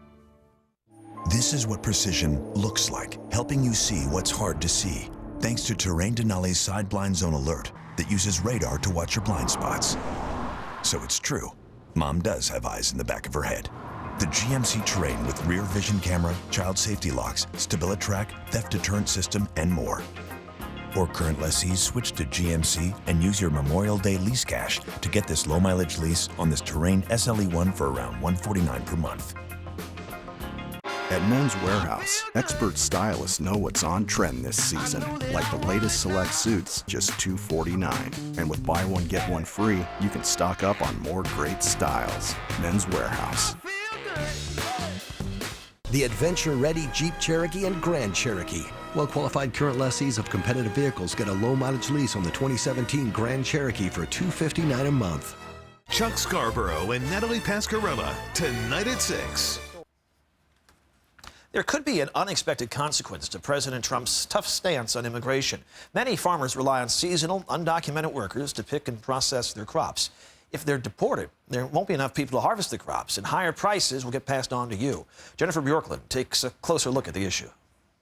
This is what precision looks like, helping you see what's hard to see. Thanks to Terrain Denali's Side Blind Zone Alert that uses radar to watch your blind spots. So it's true, Mom does have eyes in the back of her head. The GMC Terrain with rear vision camera, child safety locks, StabiliTrack, theft deterrent system, and more. Or current lessees switch to GMC and use your Memorial Day lease cash to get this low mileage lease on this Terrain SLE1 for around $149 per month. At Men's Warehouse, expert stylists know what's on trend this season, like the latest select suits, just $249. And with buy one, get one free, you can stock up on more great styles. Men's Warehouse. The adventure-ready Jeep Cherokee and Grand Cherokee. Well-qualified current lessees of competitive vehicles get a low-mileage lease on the 2017 Grand Cherokee for $259 a month. Chuck Scarborough and Natalie Pascarella, tonight at 6. There could be an unexpected consequence to President Trump's tough stance on immigration. Many farmers rely on seasonal, undocumented workers to pick and process their crops. if they're deported, there won't be enough people to harvest the crops, and higher prices will get passed on to you. Jennifer Bjorklund takes a closer look at the issue.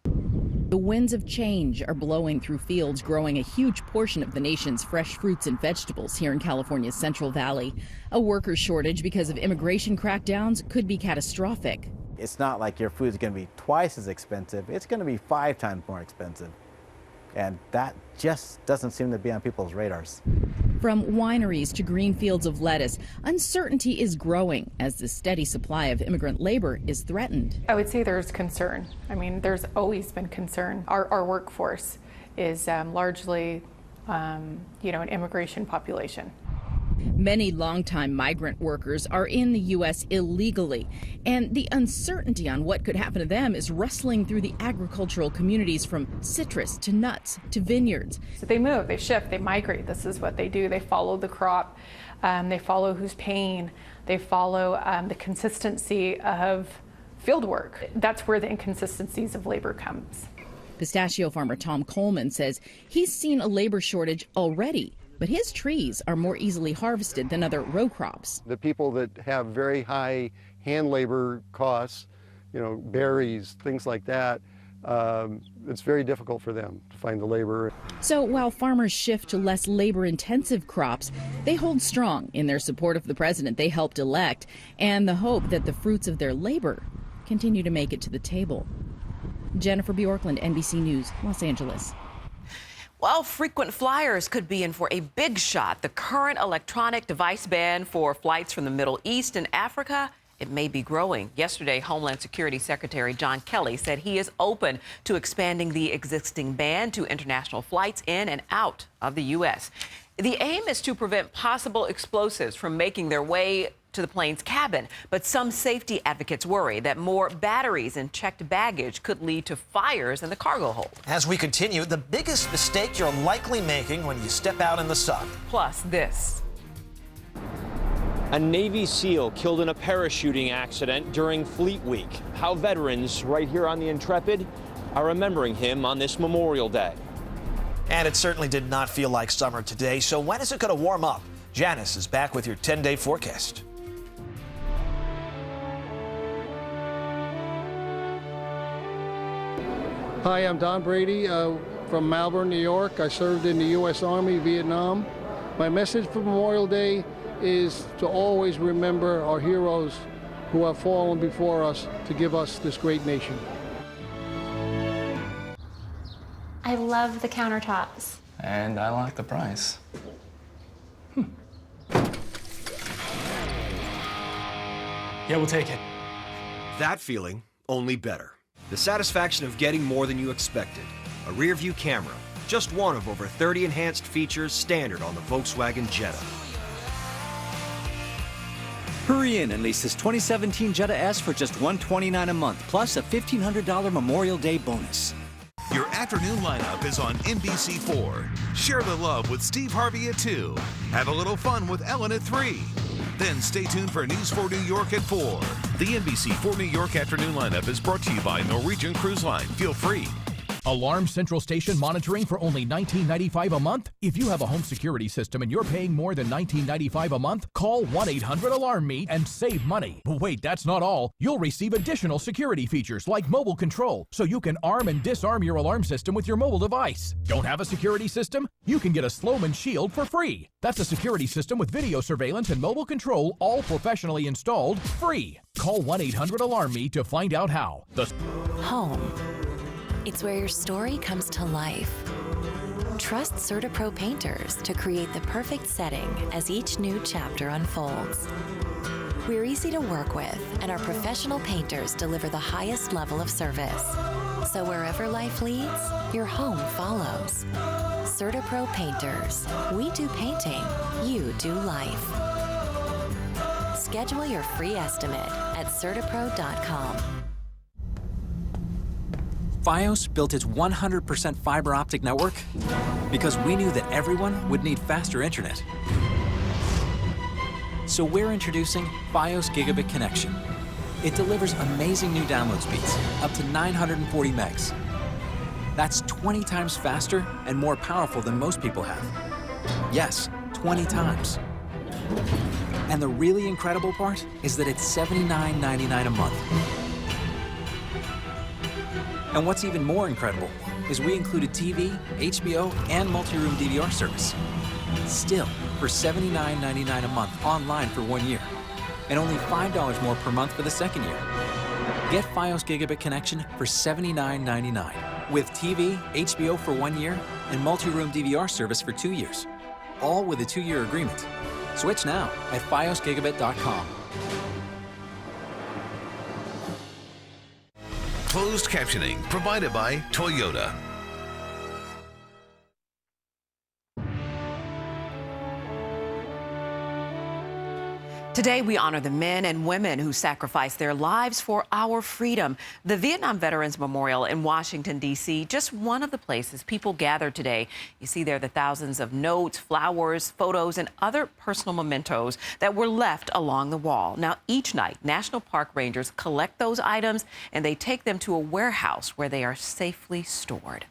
The winds of change are blowing through fields growing a huge portion of the nation's fresh fruits and vegetables here in California's Central Valley. A worker shortage because of immigration crackdowns could be catastrophic. It's not like your food is going to be twice as expensive. It's going to be 5 times more expensive. And that just doesn't seem to be on people's radars. From wineries to green fields of lettuce, uncertainty is growing as the steady supply of immigrant labor is threatened. I would say there's concern. I mean, there's always been concern. Our workforce is largely, an immigration population. Many longtime migrant workers are in the U.S. illegally, and the uncertainty on what could happen to them is rustling through the agricultural communities from citrus to nuts to vineyards. So they move, they shift, they migrate. This is what they do. They follow the crop. They follow who's paying. They follow the consistency of field work. That's where the inconsistencies of labor comes. Pistachio farmer Tom Coleman says he's seen a labor shortage already, but his trees are more easily harvested than other row crops. The people that have very high hand labor costs, berries, things like that, it's very difficult for them to find the labor. So while farmers shift to less labor-intensive crops, they hold strong in their support of the president they helped elect and the hope that the fruits of their labor continue to make it to the table. Jennifer Bjorklund, NBC News, Los Angeles. Well, frequent flyers could be in for a big shot. The current electronic device ban for flights from the Middle East and Africa, it may be growing. Yesterday, Homeland Security Secretary John Kelly said he is open to expanding the existing ban to international flights in and out of the U.S. The aim is to prevent possible explosives from making their way to the plane's cabin, but some safety advocates worry that more batteries and checked baggage could lead to fires in the cargo hold. As we continue, the biggest mistake you're likely making when you step out in the sun. Plus this. A Navy SEAL killed in a parachuting accident during Fleet Week. How veterans right here on the Intrepid are remembering him on this Memorial Day. And it certainly did not feel like summer today, so when is it going to warm up? Janice is back with your 10-day forecast. Hi, I'm Don Brady from Malvern, New York. I served in the U.S. Army, Vietnam. My message for Memorial Day is to always remember our heroes who have fallen before us to give us this great nation. I love the countertops. And I like the price. Yeah, we'll take it. That feeling, only better. The satisfaction of getting more than you expected. A rear view camera, just one of over 30 enhanced features standard on the Volkswagen Jetta. Hurry in and lease this 2017 Jetta S for just $129 a month, plus a $1,500 Memorial Day bonus. Your afternoon lineup is on NBC4. Share the love with Steve Harvey at 2. Have a little fun with Ellen at 3. Then stay tuned for News 4 New York at 4. The NBC4 New York afternoon lineup is brought to you by Norwegian Cruise Line. Feel free. Alarm Central Station monitoring for only $19.95 a month? If you have a home security system and you're paying more than $19.95 a month, call 1-800-ALARM-ME and save money. But wait, that's not all. You'll receive additional security features like mobile control, so you can arm and disarm your alarm system with your mobile device. Don't have a security system? You can get a Sloman Shield for free. That's a security system with video surveillance and mobile control, all professionally installed, free. Call 1-800-ALARM-ME to find out how. Home. It's where your story comes to life. Trust CertaPro painters to create the perfect setting as each new chapter unfolds. We're easy to work with, and our professional painters deliver the highest level of service. So wherever life leads, your home follows. CertaPro painters. We do painting, you do life. Schedule your free estimate at CertaPro.com. Fios built its 100% fiber optic network because we knew that everyone would need faster internet. So we're introducing Fios Gigabit Connection. It delivers amazing new download speeds, up to 940 megs. That's 20 times faster and more powerful than most people have. Yes, 20 times. And the really incredible part is that it's $79.99 a month. And what's even more incredible is we included TV, HBO, and multi-room DVR service. Still, for $79.99 a month online for 1 year, and only $5 more per month for the second year. Get Fios Gigabit Connection for $79.99 with TV, HBO for 1 year, and multi-room DVR service for 2 years, all with a 2-year agreement. Switch now at fiosgigabit.com. Closed captioning provided by Toyota. Today, we honor the men and women who sacrificed their lives for our freedom. The Vietnam Veterans Memorial in Washington, D.C., just one of the places people gather today. You see there the thousands of notes, flowers, photos, and other personal mementos that were left along the wall. Now, each night, National Park Rangers collect those items and they take them to a warehouse where they are safely stored.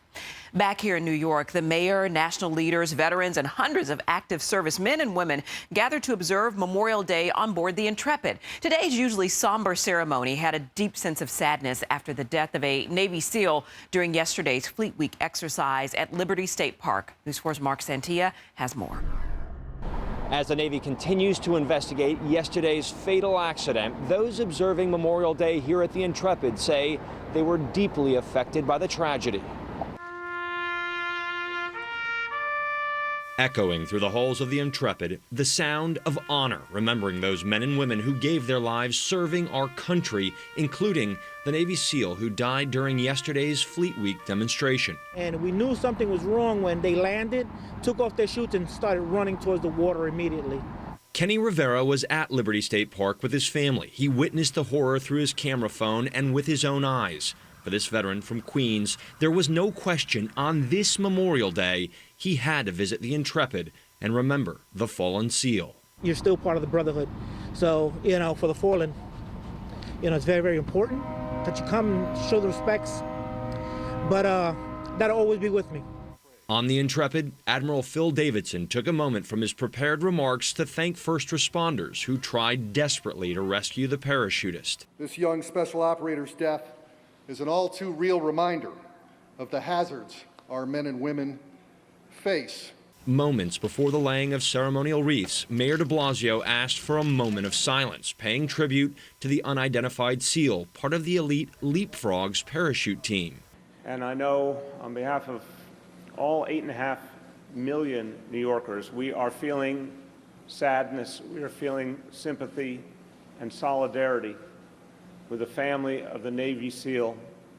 Back here in New York, the mayor, national leaders, veterans, and hundreds of active servicemen and women gathered to observe Memorial Day on board the Intrepid. Today's usually somber ceremony had a deep sense of sadness after the death of a Navy SEAL during yesterday's Fleet Week exercise at Liberty State Park. News 4's Mark Santia has more. As the Navy continues to investigate yesterday's fatal accident, those observing Memorial Day here at the Intrepid say they were deeply affected by the tragedy. Echoing through the halls of the Intrepid, the sound of honor, remembering those men and women who gave their lives serving our country, including the Navy SEAL who died during yesterday's Fleet Week demonstration. And we knew something was wrong when they landed, took off their chutes, and started running towards the water immediately. Kenny Rivera was at Liberty State Park with his family. He witnessed the horror through his camera phone and with his own eyes. For this veteran from Queens, there was no question on this Memorial Day he had to visit the Intrepid and remember the fallen SEAL. You're still part of the brotherhood. So, for the fallen, it's very, very important that you come and show the respects. But that'll always be with me. On the Intrepid, Admiral Phil Davidson took a moment from his prepared remarks to thank first responders who tried desperately to rescue the parachutist. This young special operator's death is an all too real reminder of the hazards our men and women face. Moments before the laying of ceremonial wreaths, Mayor de Blasio asked for a moment of silence, paying tribute to the unidentified SEAL, part of the elite Leapfrogs parachute team. And I know on behalf of all 8.5 million New Yorkers, we are feeling sadness, we are feeling sympathy and solidarity with the family of the Navy SEAL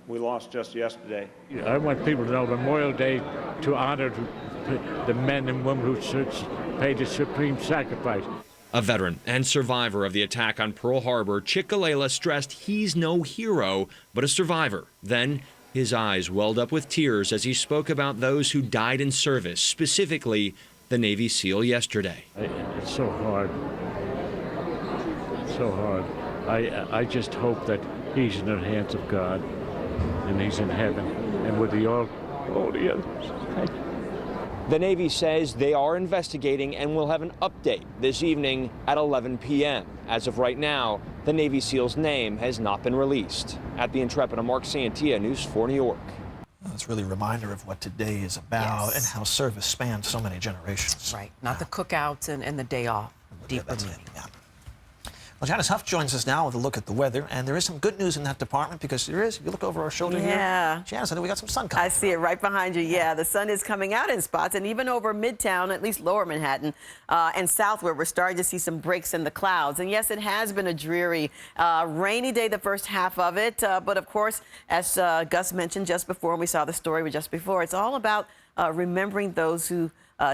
we lost just yesterday. I want people to know Memorial Day to honor the men and women who paid the supreme sacrifice. A veteran and survivor of the attack on Pearl Harbor, Chick Galela stressed he's no hero, but a survivor. Then his eyes welled up with tears as he spoke about those who died in service, specifically the Navy SEAL yesterday. It's so hard. So hard. I just hope that he's in the hands of God and he's in heaven and with all the others. The Navy says they are investigating and will have an update this evening at 11 p.m. As of right now, the Navy SEAL's name has not been released. At the Intrepid, I'm Mark Santia, News 4 New York. It's really a reminder of what today is about and how service spans so many generations. Right, not the cookouts and the day off. Deeper meaning. Well, Janice Huff joins us now with a look at the weather, and there is some good news in that department because there is, if you look over our shoulder here, Janice, I know we got some sun coming. I see it right behind you. Yeah, the sun is coming out in spots, and even over Midtown, at least lower Manhattan, and southward, we're starting to see some breaks in the clouds. And yes, it has been a dreary, rainy day the first half of it, but of course, as Gus mentioned just before, and we saw the story just before, it's all about remembering those who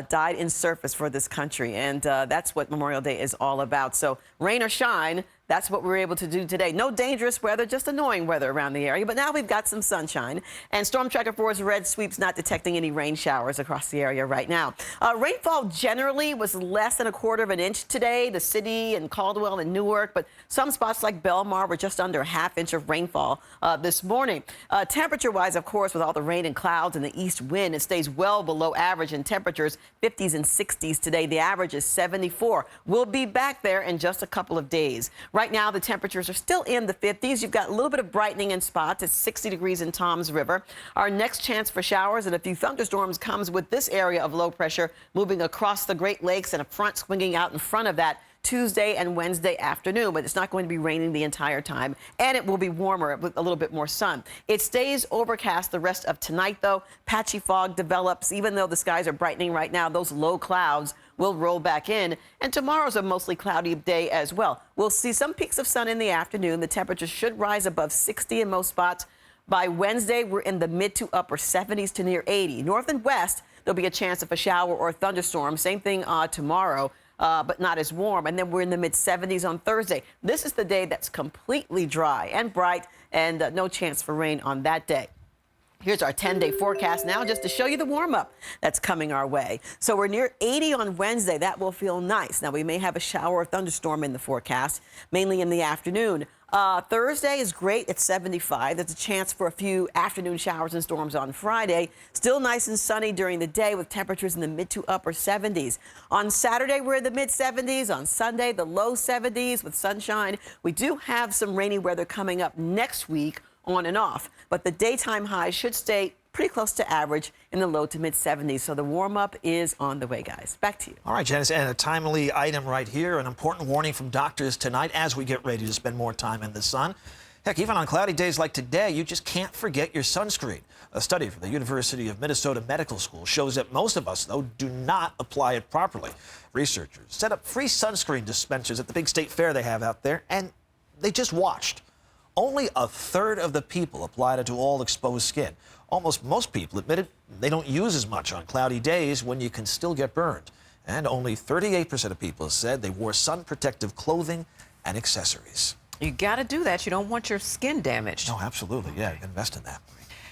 died in service for this country. And that's what Memorial Day is all about. So rain or shine, That's what we were able to do today. No dangerous weather, just annoying weather around the area. But now we've got some sunshine. And Storm Tracker 4's red sweep's not detecting any rain showers across the area right now. Rainfall generally was less than 1/4 of an inch today. The city and Caldwell and Newark, but some spots like Belmar were just under 1/2 inch of rainfall this morning. Temperature-wise, of course, with all the rain and clouds and the east wind, it stays well below average in temperatures, 50s and 60s today. The average is 74. We'll be back there in just a couple of days. Right now, the temperatures are still in the 50s. You've got a little bit of brightening in spots. It's 60 degrees in Toms River. Our next chance for showers and a few thunderstorms comes with this area of low pressure moving across the Great Lakes and a front swinging out in front of that Tuesday and Wednesday afternoon, but it's not going to be raining the entire time, and it will be warmer with a little bit more sun. It stays overcast the rest of tonight, though. Patchy fog develops. Even though the skies are brightening right now, those low clouds will roll back in, and tomorrow's a mostly cloudy day as well. We'll see some peaks of sun in the afternoon. The temperature should rise above 60 in most spots. By Wednesday, we're in the mid to upper 70s to near 80. North and west, there'll be a chance of a shower or a thunderstorm. Same thing tomorrow. But not as warm. And then we're in the mid-70s on Thursday. This is the day that's completely dry and bright, and no chance for rain on that day. Here's our 10-day forecast now, just to show you the warm-up that's coming our way. So we're near 80 on Wednesday. That will feel nice. Now, we may have a shower or thunderstorm in the forecast, mainly in the afternoon. Thursday is great at 75. There's a chance for a few afternoon showers and storms on Friday. Still nice and sunny during the day with temperatures in the mid to upper 70s. On Saturday, we're in the mid 70s. On Sunday, the low 70s with sunshine. We do have some rainy weather coming up next week on and off, but the daytime highs should stay pretty close to average in the low to mid 70s. So the warm up is on the way, guys. Back to you. All right, Janice, and a timely item right here, an important warning from doctors tonight as we get ready to spend more time in the sun. Heck, even on cloudy days like today, you just can't forget your sunscreen. A study from the University of Minnesota Medical School shows that most of us, though, do not apply it properly. Researchers set up free sunscreen dispensers at the big state fair they have out there, and they just watched. Only 1/3 of the people applied it to all exposed skin. Almost most people admitted they don't use as much on cloudy days when you can still get burned. And only 38% of people said they wore sun protective clothing and accessories. You got to do that. You don't want your skin damaged. No, absolutely. Yeah, invest in that.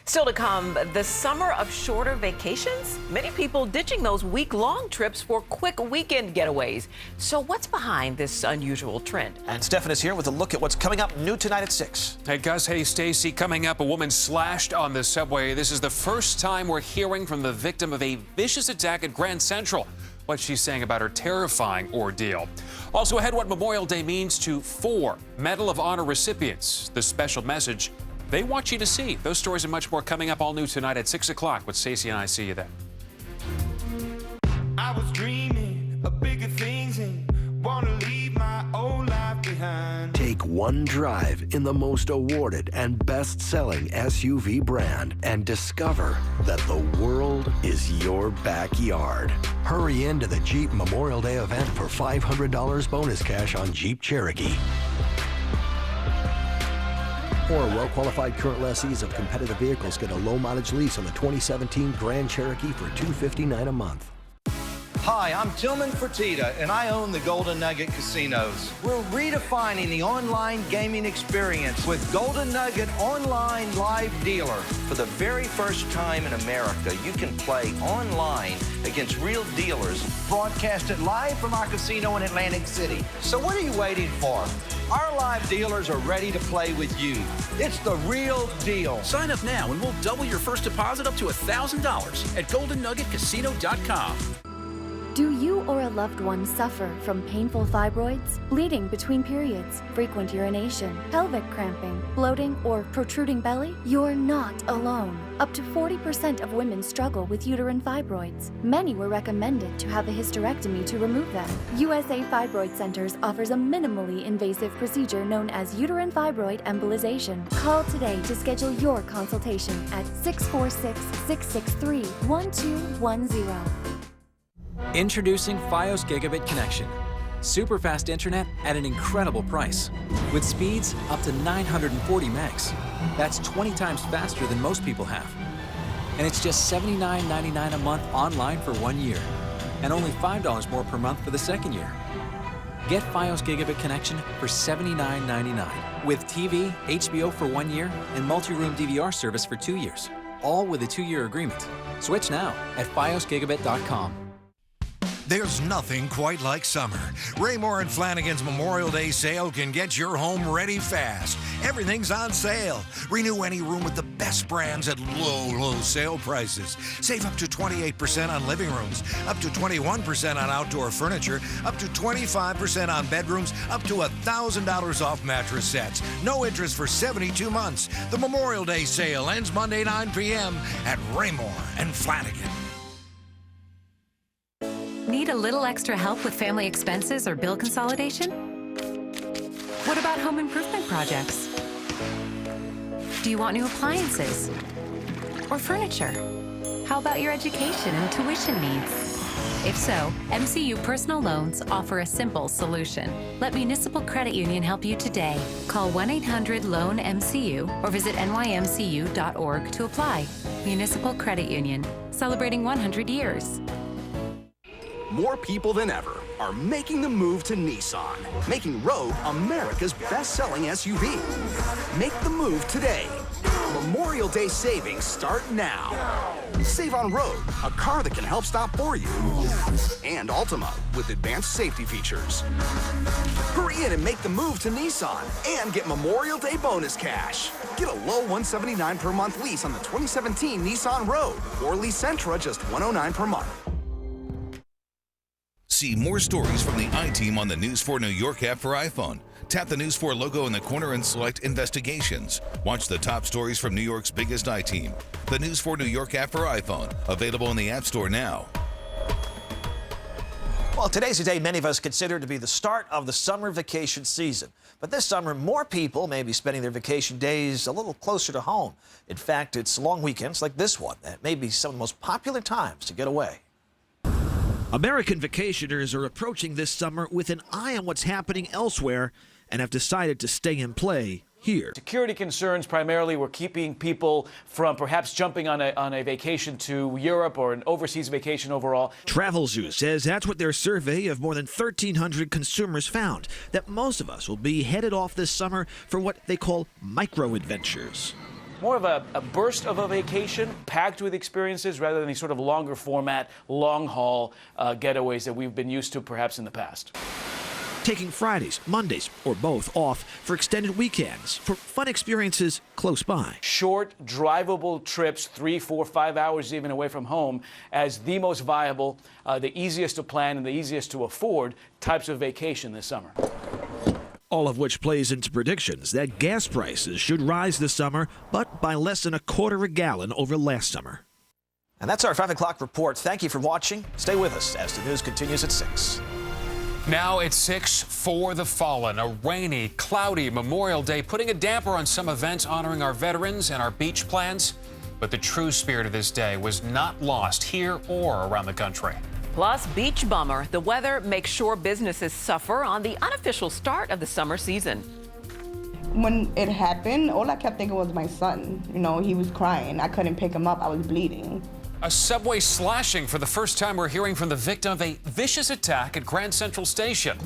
Still to come, the summer of shorter vacations. Many people ditching those week-long trips for quick weekend getaways. So what's behind this unusual trend? And Stefan is here with a look at what's coming up new tonight at 6. Hey, Gus. Hey, Stacy. Coming up, a woman slashed on the subway. This is the first time we're hearing from the victim of a vicious attack at Grand Central. What she's saying about her terrifying ordeal. Also ahead, what Memorial Day means to 4 Medal of Honor recipients. The special message they want you to see. Those stories and much more coming up all new tonight at 6 o'clock with Stacey and I. See you then. I was dreaming of bigger things and want to leave my old life behind. Take one drive in the most awarded and best-selling SUV brand and discover that the world is your backyard. Hurry into the Jeep Memorial Day event for $500 bonus cash on Jeep Cherokee. Or well-qualified current lessees of competitive vehicles get a low-mileage lease on the 2017 Grand Cherokee for $259 a month. Hi, I'm Tillman Fertitta, and I own the Golden Nugget Casinos. We're redefining the online gaming experience with Golden Nugget Online Live Dealer. For the very first time in America, you can play online against real dealers, broadcasted live from our casino in Atlantic City. So what are you waiting for? Our live dealers are ready to play with you. It's the real deal. Sign up now and we'll double your first deposit up to $1,000 at GoldenNuggetCasino.com. Do you or a loved one suffer from painful fibroids, bleeding between periods, frequent urination, pelvic cramping, bloating, or protruding belly? You're not alone. Up to 40% of women struggle with uterine fibroids. Many were recommended to have a hysterectomy to remove them. USA Fibroid Centers offers a minimally invasive procedure known as uterine fibroid embolization. Call today to schedule your consultation at 646-663-1210. Introducing Fios Gigabit Connection. Super fast internet at an incredible price. With speeds up to 940 megs. That's 20 times faster than most people have. And it's just $79.99 a month online for 1 year. And only $5 more per month for the second year. Get Fios Gigabit connection for $79.99 with TV, HBO for 1 year, and multi-room DVR service for 2 years, all with a 2-year agreement. Switch now at fiosgigabit.com. There's nothing quite like summer. Raymore and Flanagan's Memorial Day sale can get your home ready fast. Everything's on sale. Renew any room with the best brands at low sale prices. Save up to 28% on living rooms, up to 21% on outdoor furniture, up to 25% on bedrooms, up to $1,000 off mattress sets. No interest for 72 months. The Memorial Day sale ends Monday 9 p.m. at Raymore and Flanagan. Need a little extra help with family expenses or bill consolidation? What about home improvement projects? Do you want new appliances or furniture? How about your education and tuition needs? If so, MCU Personal Loans offer a simple solution. Let Municipal Credit Union help you today. Call 1-800-LOAN-MCU or visit nymcu.org to apply. Municipal Credit Union, celebrating 100 years. More people than ever are making the move to Nissan, making Rogue America's best-selling SUV. Make the move today. Memorial Day savings start now. Save on Rogue, a car that can help stop for you. And Altima, with advanced safety features. Hurry in and make the move to Nissan and get Memorial Day bonus cash. Get a low $179 per month lease on the 2017 Nissan Rogue or lease Sentra just $109 per month. See more stories from the I-Team on the News 4 New York app for iPhone. Tap the News 4 logo in the corner and select Investigations. Watch the top stories from New York's biggest I-Team. The News 4 New York app for iPhone. Available in the App Store now. Well, today's a day many of us consider to be the start of the summer vacation season. But this summer, more people may be spending their vacation days a little closer to home. In fact, it's long weekends like this one that may be some of the most popular times to get away. American vacationers are approaching this summer with an eye on what's happening elsewhere and have decided to stay and play here. Security concerns primarily were keeping people from perhaps jumping on a vacation to Europe or an overseas vacation overall. TravelZoo says that's what their survey of more than 1,300 consumers found, that most of us will be headed off this summer for what they call micro-adventures. More of a burst of a vacation packed with experiences rather than these sort of longer format, long-haul getaways that we've been used to perhaps in the past. Taking Fridays, Mondays, or both off for extended weekends, for fun experiences close by. Short, drivable trips, 3, 4, 5 hours even away from home, as the most viable, the easiest to plan and the easiest to afford types of vacation this summer. All of which plays into predictions that gas prices should rise this summer, but by less than $0.25 a gallon over last summer. And that's our 5 o'clock report. Thank you for watching. Stay with us as the news continues at 6. Now it's 6 for the fallen. A rainy, cloudy Memorial Day, putting a damper on some events honoring our veterans and our beach plans. But the true spirit of this day was not lost here or around the country. Plus, beach bummer. The weather makes sure businesses suffer on the unofficial start of the summer season. When it happened, all I kept thinking was my son. You know, he was crying. I couldn't pick him up. I was bleeding. A subway slashing. For the first time, we're hearing from the victim of a vicious attack at Grand Central Station.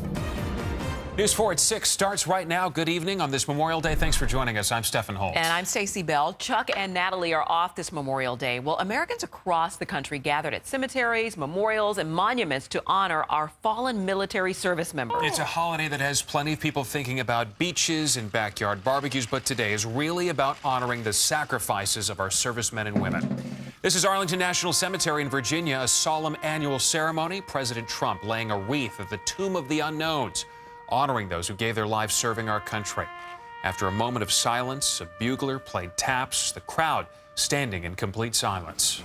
News 4 at 6 starts right now. Good evening on this Memorial Day. Thanks for joining us. I'm Stephen Holt. And I'm Stacey Bell. Chuck and Natalie are off this Memorial Day. Well, Americans across the country gathered at cemeteries, memorials, and monuments to honor our fallen military service members. It's a holiday that has plenty of people thinking about beaches and backyard barbecues, but today is really about honoring the sacrifices of our servicemen and women. This is Arlington National Cemetery in Virginia, a solemn annual ceremony. President Trump laying a wreath at the Tomb of the Unknowns, honoring those who gave their lives serving our country. After a moment of silence, a bugler played taps, the crowd standing in complete silence.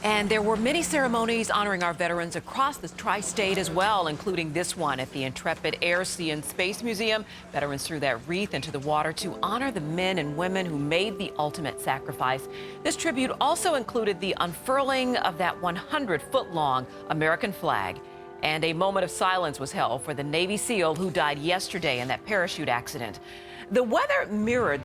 And there were many ceremonies honoring our veterans across the tri-state as well, including this one at the Intrepid Air, Sea, and Space Museum. Veterans threw that wreath into the water to honor the men and women who made the ultimate sacrifice. This tribute also included the unfurling of that 100-foot-long American flag. And a moment of silence was held for the Navy SEAL who died yesterday in that parachute accident. The weather mirrored